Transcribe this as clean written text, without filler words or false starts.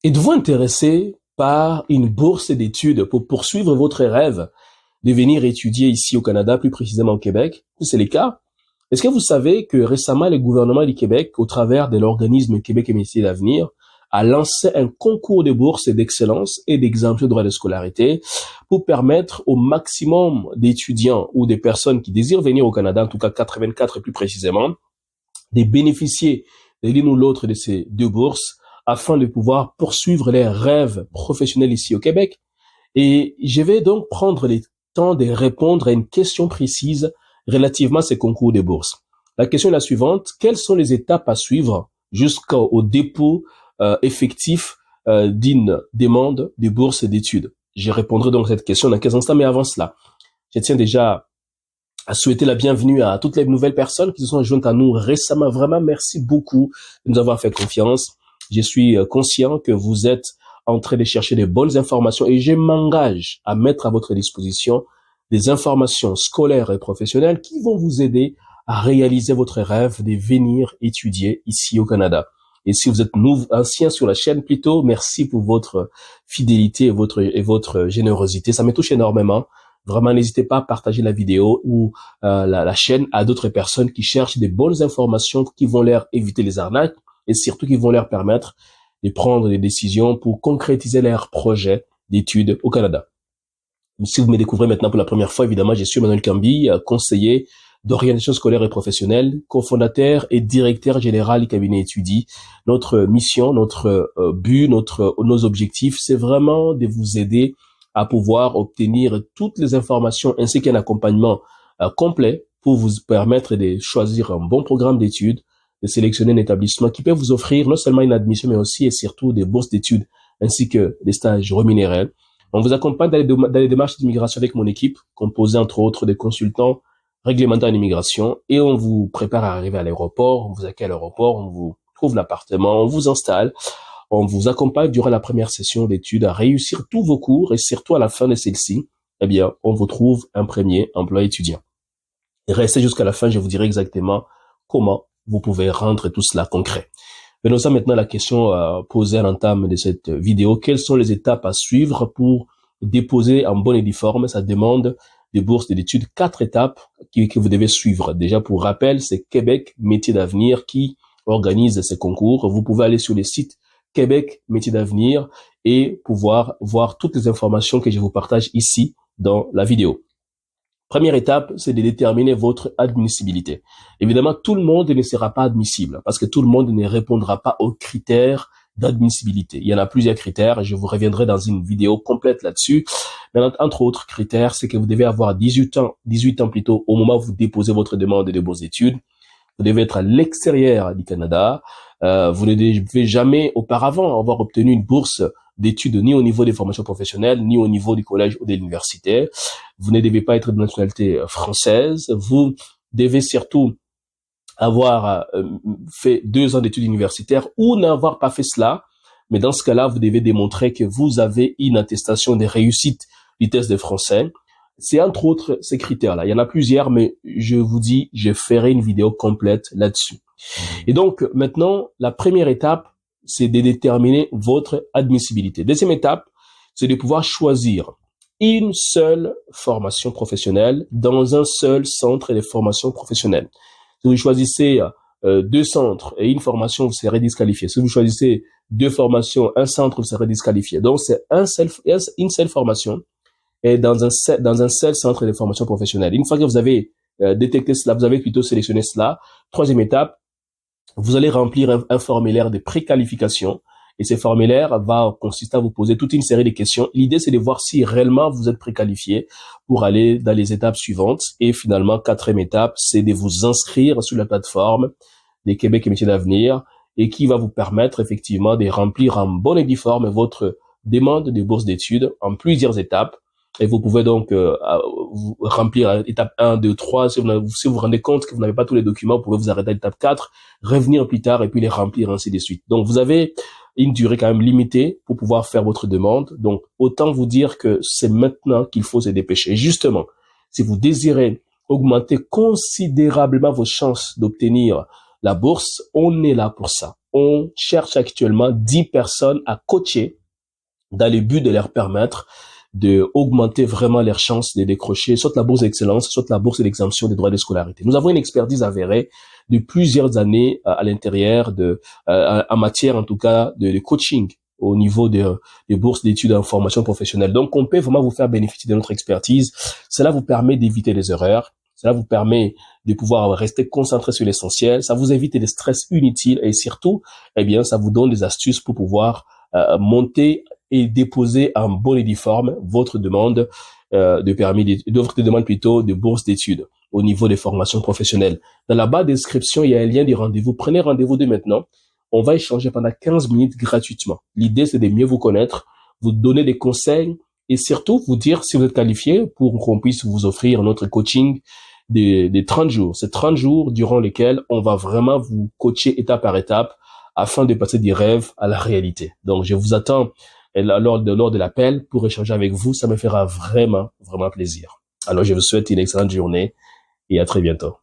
Êtes-vous intéressé par une bourse d'études pour poursuivre votre rêve de venir étudier ici au Canada, plus précisément au Québec? C'est le cas. Est-ce que vous savez que récemment, le gouvernement du Québec, au travers de l'organisme Québec Métiers d'Avenir, a lancé un concours de bourses d'excellence et d'exemption de droit de scolarité pour permettre au maximum d'étudiants ou des personnes qui désirent venir au Canada, en tout cas 84 plus précisément, de bénéficier de l'une ou l'autre de ces deux bourses afin de pouvoir poursuivre les rêves professionnels ici au Québec. Et je vais donc prendre le temps de répondre à une question précise relativement à ces concours de bourses. La question est la suivante: quelles sont les étapes à suivre jusqu'au dépôt effectif d'une demande de bourse d'études? Je répondrai donc à cette question dans quelques instants, mais avant cela, je tiens déjà à souhaiter la bienvenue à toutes les nouvelles personnes qui se sont jointes à nous récemment. Vraiment, merci beaucoup de nous avoir fait confiance. Je suis conscient que vous êtes en train de chercher des bonnes informations et je m'engage à mettre à votre disposition des informations scolaires et professionnelles qui vont vous aider à réaliser votre rêve de venir étudier ici au Canada. Et si vous êtes ancien sur la chaîne, plutôt, merci pour votre fidélité et votre générosité. Ça me touche énormément. Vraiment, n'hésitez pas à partager la vidéo ou la chaîne à d'autres personnes qui cherchent des bonnes informations qui vont leur éviter les arnaques et surtout qui vont leur permettre de prendre des décisions pour concrétiser leurs projets d'études au Canada. Si vous me découvrez maintenant pour la première fois, évidemment, je suis Emmanuel Cambi, conseiller d'orientation scolaire et professionnelle, cofondateur et directeur général du cabinet Étudie. Notre mission, notre but, nos objectifs, c'est vraiment de vous aider à pouvoir obtenir toutes les informations ainsi qu'un accompagnement complet pour vous permettre de choisir un bon programme d'études, de sélectionner un établissement qui peut vous offrir non seulement une admission, mais aussi et surtout des bourses d'études ainsi que des stages rémunérés. On vous accompagne dans les démarches d'immigration avec mon équipe, composée entre autres des consultants réglementaires en immigration, et on vous prépare à arriver à l'aéroport, on vous accueille à l'aéroport, on vous trouve l'appartement, on vous installe, on vous accompagne durant la première session d'études à réussir tous vos cours et surtout à la fin de celle-ci, eh bien, on vous trouve un premier emploi étudiant. Et restez jusqu'à la fin, je vous dirai exactement comment vous pouvez rendre tout cela concret. Venons-en maintenant à la question posée à l'entame de cette vidéo. Quelles sont les étapes à suivre pour déposer en bonne et due forme sa demande de bourse d'études? 4 étapes que vous devez suivre. Déjà, pour rappel, c'est Québec Métiers d'Avenir qui organise ces concours. Vous pouvez aller sur le site Québec Métiers d'Avenir et pouvoir voir toutes les informations que je vous partage ici dans la vidéo. Première étape, c'est de déterminer votre admissibilité. Évidemment, tout le monde ne sera pas admissible parce que tout le monde ne répondra pas aux critères d'admissibilité. Il y en a plusieurs critères et je vous reviendrai dans une vidéo complète là-dessus. Mais entre autres critères, c'est que vous devez avoir 18 ans plutôt au moment où vous déposez votre demande de bourse d'études. Vous devez être à l'extérieur du Canada. Vous ne devez jamais auparavant avoir obtenu une bourse d'études ni au niveau des formations professionnelles, ni au niveau du collège ou de l'université. Vous ne devez pas être de nationalité française. Vous devez surtout avoir fait 2 ans d'études universitaires ou n'avoir pas fait cela. Mais dans ce cas-là, vous devez démontrer que vous avez une attestation de réussite du test de français. C'est entre autres ces critères-là. Il y en a plusieurs, mais je vous dis, je ferai une vidéo complète là-dessus. Et donc, maintenant, la première étape, c'est de déterminer votre admissibilité. Deuxième étape, c'est de pouvoir choisir une seule formation professionnelle dans un seul centre de formation professionnelle. Si vous choisissez 2 centres et une formation, vous serez disqualifié. Si vous choisissez 2 formations, un centre, vous serez disqualifié. Donc, c'est une seule formation et dans un seul centre de formation professionnelle. Une fois que vous avez détecté cela, vous avez plutôt sélectionné cela. Troisième étape, vous allez remplir un formulaire de préqualification et ce formulaire va consister à vous poser toute une série de questions. L'idée, c'est de voir si réellement vous êtes préqualifié pour aller dans les étapes suivantes. Et finalement, quatrième étape, c'est de vous inscrire sur la plateforme des Québec et Métiers d'Avenir et qui va vous permettre effectivement de remplir en bonne et due forme votre demande de bourse d'études en plusieurs étapes. Et vous pouvez donc remplir étape 1, 2, 3. Si vous vous rendez compte que vous n'avez pas tous les documents, vous pouvez vous arrêter à l'étape 4, revenir plus tard et puis les remplir ainsi de suite. Donc, vous avez une durée quand même limitée pour pouvoir faire votre demande. Donc, autant vous dire que c'est maintenant qu'il faut se dépêcher. Et justement, si vous désirez augmenter considérablement vos chances d'obtenir la bourse, on est là pour ça. On cherche actuellement 10 personnes à coacher dans le but de leur permettre de augmenter vraiment leurs chances de décrocher soit la bourse d'excellence, soit la bourse d'exemption des droits de scolarité. Nous avons une expertise avérée de plusieurs années à l'intérieur en matière en tout cas de coaching au niveau des bourses d'études en formation professionnelle. Donc, on peut vraiment vous faire bénéficier de notre expertise. Cela vous permet d'éviter les erreurs. Cela vous permet de pouvoir rester concentré sur l'essentiel. Ça vous évite des stress inutiles et surtout, eh bien, ça vous donne des astuces pour pouvoir monter et déposer en bonne et due forme votre demande votre demande plutôt de bourse d'études au niveau des formations professionnelles. Dans la barre de description, il y a un lien de rendez-vous. Prenez rendez-vous dès maintenant. On va échanger pendant 15 minutes gratuitement. L'idée, c'est de mieux vous connaître, vous donner des conseils et surtout vous dire si vous êtes qualifié pour qu'on puisse vous offrir notre coaching des 30 jours. C'est 30 jours durant lesquels on va vraiment vous coacher étape par étape afin de passer des rêves à la réalité. Donc, je vous attends lors de l'appel pour échanger avec vous. Ça me fera vraiment, vraiment plaisir. Alors, je vous souhaite une excellente journée et à très bientôt.